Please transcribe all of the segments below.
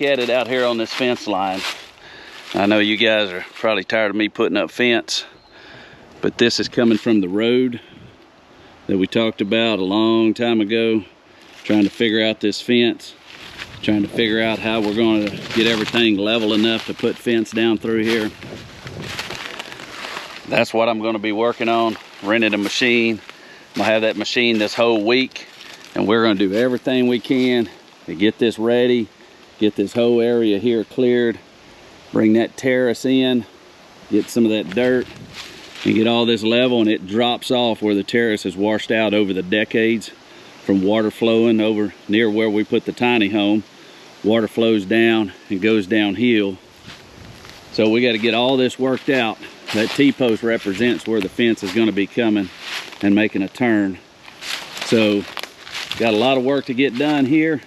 at it out here on this fence line. I know you guys are probably tired of me putting up fence, but this is coming from the road that we talked about a long time ago, trying to figure out this fence, trying to figure out how we're going to get everything level enough to put fence down through here. That's what I'm going to be working on. Rented a machine. I'm going to have that machine this whole week, and we're going to do everything we can to get this ready, get this whole area here cleared, bring that terrace in, get some of that dirt, and get all this level, and it drops off where the terrace is washed out over the decades from water flowing over near where we put the tiny home. Water flows down and goes downhill. So we got to get all this worked out. That T-post represents where the fence is going to be coming and making a turn. So got a lot of work to get done here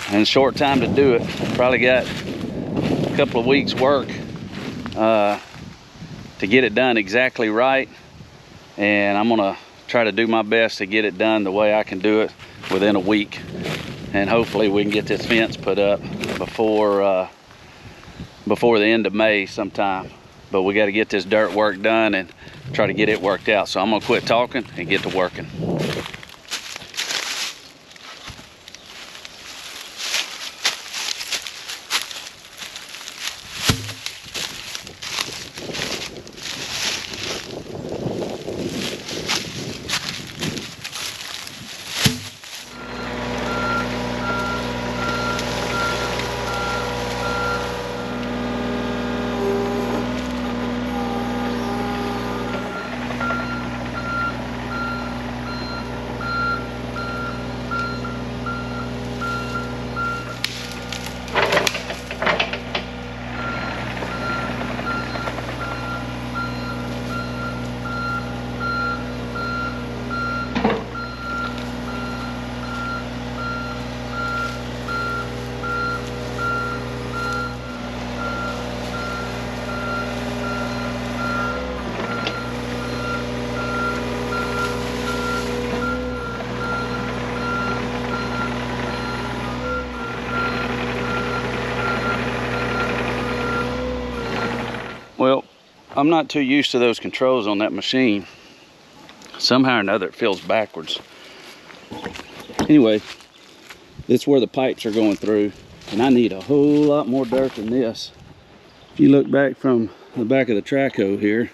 and a short time to do it. Probably got a couple of weeks work to get it done exactly right, and I'm gonna try to do my best to get it done the way I can do it within a week, and hopefully we can get this fence put up before the end of May sometime. But we got to get this dirt work done and try to get it worked out. So I'm gonna quit talking and get to working. Well, I'm not too used to those controls on that machine. Somehow or another it feels backwards. Anyway, this is where the pipes are going through, and I need a whole lot more dirt than this. If you look back from the back of the track hoe here,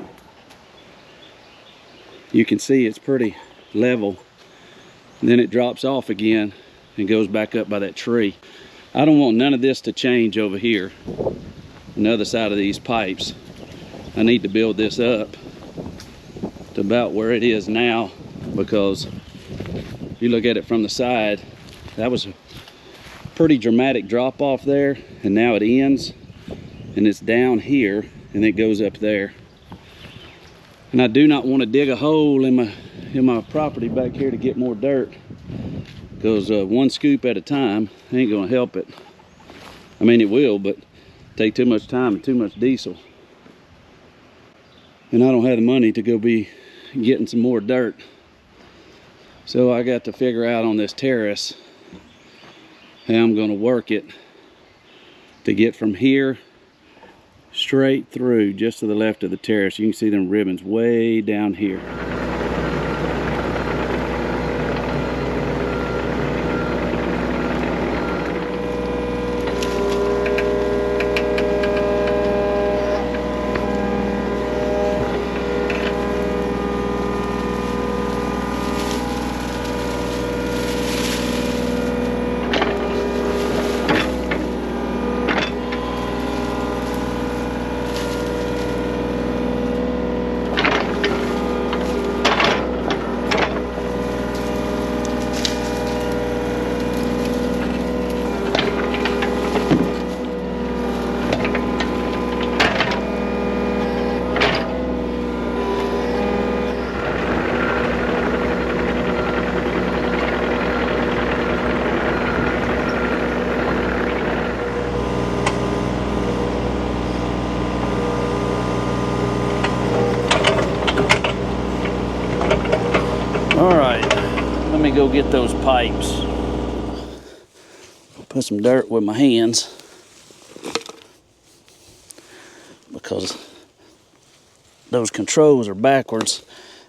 you can see it's pretty level. And then it drops off again and goes back up by that tree. I don't want none of this to change over here on the other side of these pipes. I need to build this up to about where it is now, because if you look at it from the side, that was a pretty dramatic drop off there, and now it ends and it's down here and it goes up there. And I do not want to dig a hole in my property back here to get more dirt, because one scoop at a time ain't gonna help it. I mean, it will, but take too much time and too much diesel. And I don't have the money to go be getting some more dirt. So I got to figure out on this terrace how I'm gonna work it to get from here straight through just to the left of the terrace. You can see them ribbons way down here. All right, let me go get those pipes. put some dirt with my hands because those controls are backwards,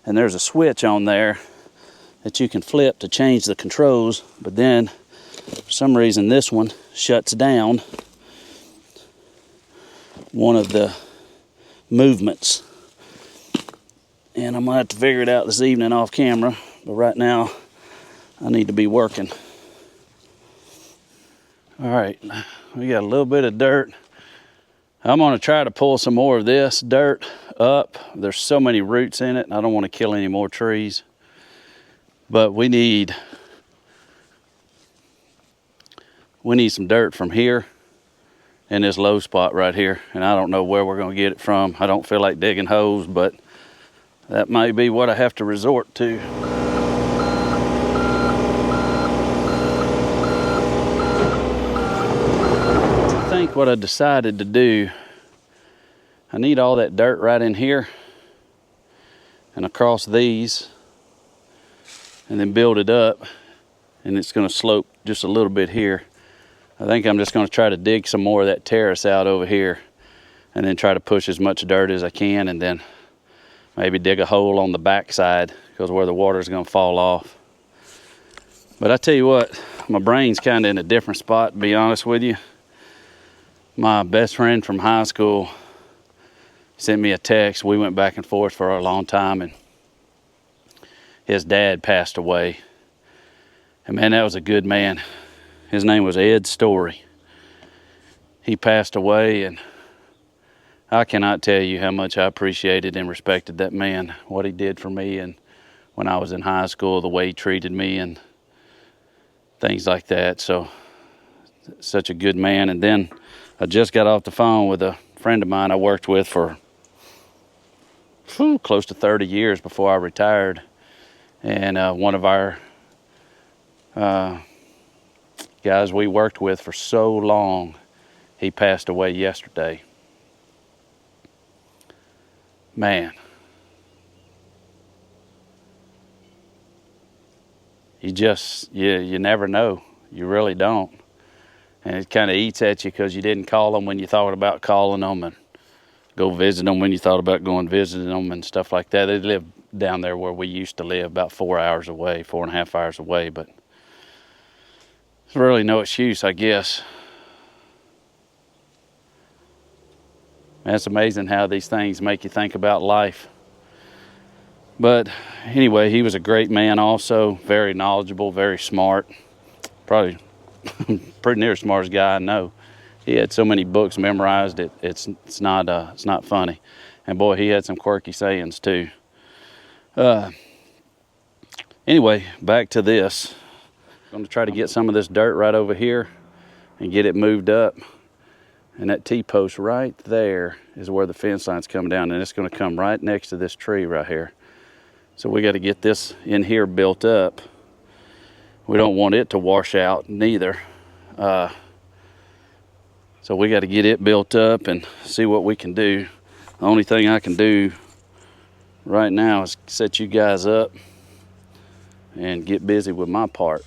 and there's a switch on there that you can flip to change the controls, but then for some reason this one shuts down one of the movements, and I'm gonna have to figure it out this evening off camera, but right now I need to be working. All right, we got a little bit of dirt. I'm gonna try to pull some more of this dirt up. There's so many roots in it, and I don't want to kill any more trees. But we need some dirt from here in this low spot right here, and I don't know where we're gonna get it from. I don't feel like digging holes, but that might be what I have to resort to. I think what I decided to do, I need all that dirt right in here and across these, and then build it up, and it's going to slope just a little bit here. I think I'm just going to try to dig some more of that terrace out over here, and then try to push as much dirt as I can, and then maybe dig a hole on the back side, because where the water is going to fall off. But I tell you what, my brain's kind of in a different spot, to be honest with you. My best friend from high school sent me a text. We went back and forth for a long time, and his dad passed away. And man, that was a good man. His name was Ed Story. He passed away, and I cannot tell you how much I appreciated and respected that man, what he did for me, and when I was in high school, the way he treated me and things like that. So, such a good man. And then I just got off the phone with a friend of mine I worked with for close to 30 years before I retired. And one of our guys we worked with for so long, he passed away yesterday. Man, you never know. You really don't. And it kind of eats at you because you didn't call them when you thought about calling them, and go visit them when you thought about going visiting them and stuff like that. They live down there where we used to live, about 4 hours away, 4.5 hours away, but there's really no excuse, I guess. Man, it's amazing how these things make you think about life. But anyway, he was a great man also, very knowledgeable, very smart, probably pretty near the smartest guy I know. He had so many books memorized, it's not funny. And boy, he had some quirky sayings too. Anyway, back to this. I'm going to try to get some of this dirt right over here and get it moved up. And that T-post right there is where the fence line's coming down, and it's going to come right next to this tree right here. So we got to get this in here built up. We don't want it to wash out neither. So we got to get it built up and see what we can do. The only thing I can do right now is set you guys up and get busy with my part.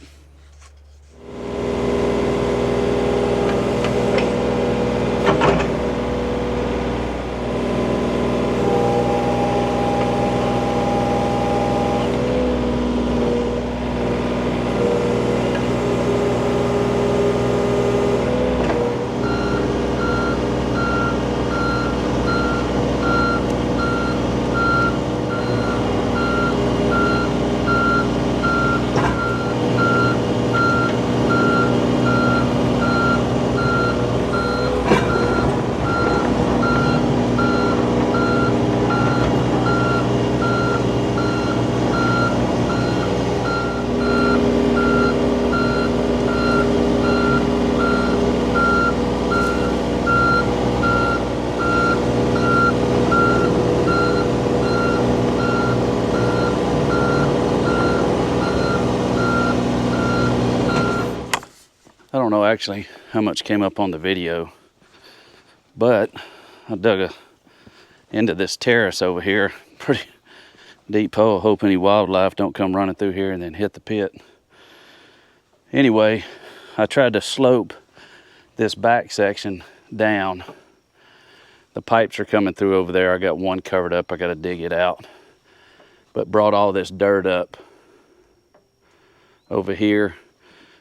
I don't know actually how much came up on the video, but I dug into this terrace over here, pretty deep hole. Hope any wildlife don't come running through here and then hit the pit. Anyway, I tried to slope this back section down. The pipes are coming through over there. I got one covered up. I got to dig it out. But brought all this dirt up over here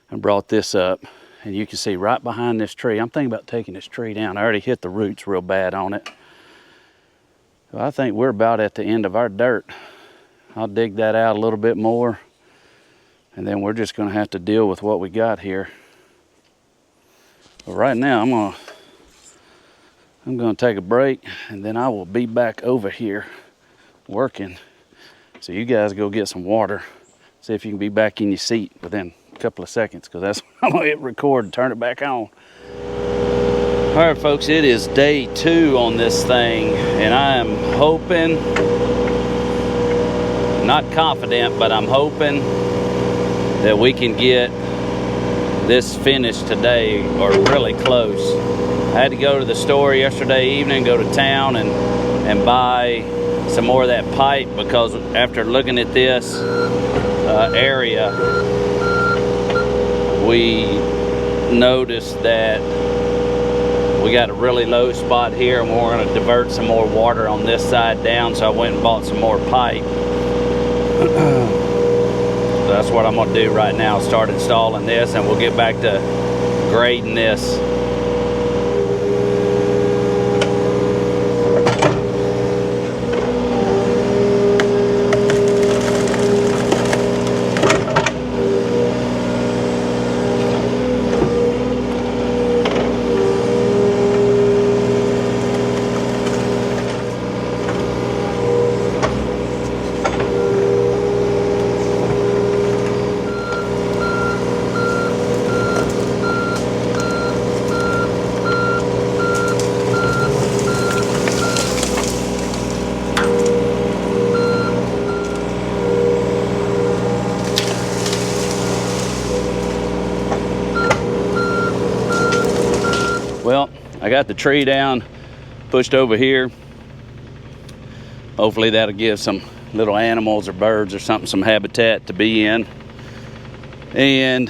and brought this up. And you can see right behind this tree, I'm thinking about taking this tree down. I already hit the roots real bad on it. So I think we're about at the end of our dirt. I'll dig that out a little bit more, and then we're just gonna have to deal with what we got here. But right now, I'm gonna take a break, and then I will be back over here working. So you guys go get some water. See if you can be back in your seat within a couple of seconds, because that's when I'm gonna hit record and turn it back on. All right, folks, it is day 2 on this thing, and I am hoping, not confident, but I'm hoping that we can get this finished today, or really close. I had to go to the store yesterday evening, go to town and buy some more of that pipe, because after looking at this area, we noticed that we got a really low spot here, and we're going to divert some more water on this side down, so I went and bought some more pipe. So that's what I'm going to do right now, start installing this, and we'll get back to grading this. Well, I got the tree down, pushed over here. Hopefully that'll give some little animals or birds or something some habitat to be in. And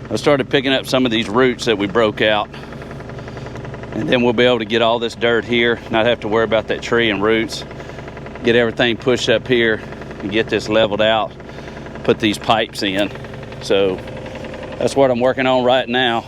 I started picking up some of these roots that we broke out. And then we'll be able to get all this dirt here, not have to worry about that tree and roots. Get everything pushed up here and get this leveled out, put these pipes in. So that's what I'm working on right now.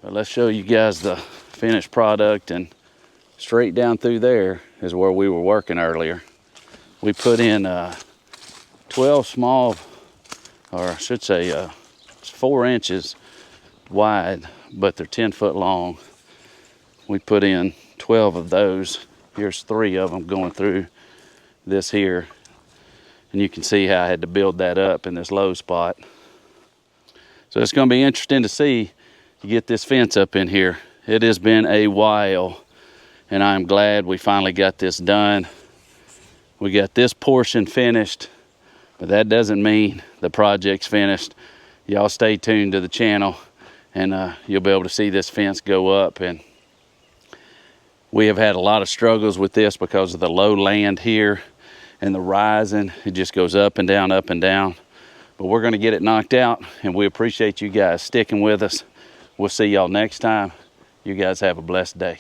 But let's show you guys the finished product, and straight down through there is where we were working earlier. We put in 12 small, or I should say 4 inches wide, but they're 10 foot long. We put in 12 of those. Here's 3 of them going through this here. And you can see how I had to build that up in this low spot. So it's going to be interesting to see to get this fence up in here. It has been a while, and I'm glad we finally got this done. We got this portion finished, but that doesn't mean the project's finished. Y'all stay tuned to the channel, and you'll be able to see this fence go up. And we have had a lot of struggles with this because of the low land here and the rising. It just goes up and down, up and down. But we're going to get it knocked out, and we appreciate you guys sticking with us. We'll see y'all next time. You guys have a blessed day.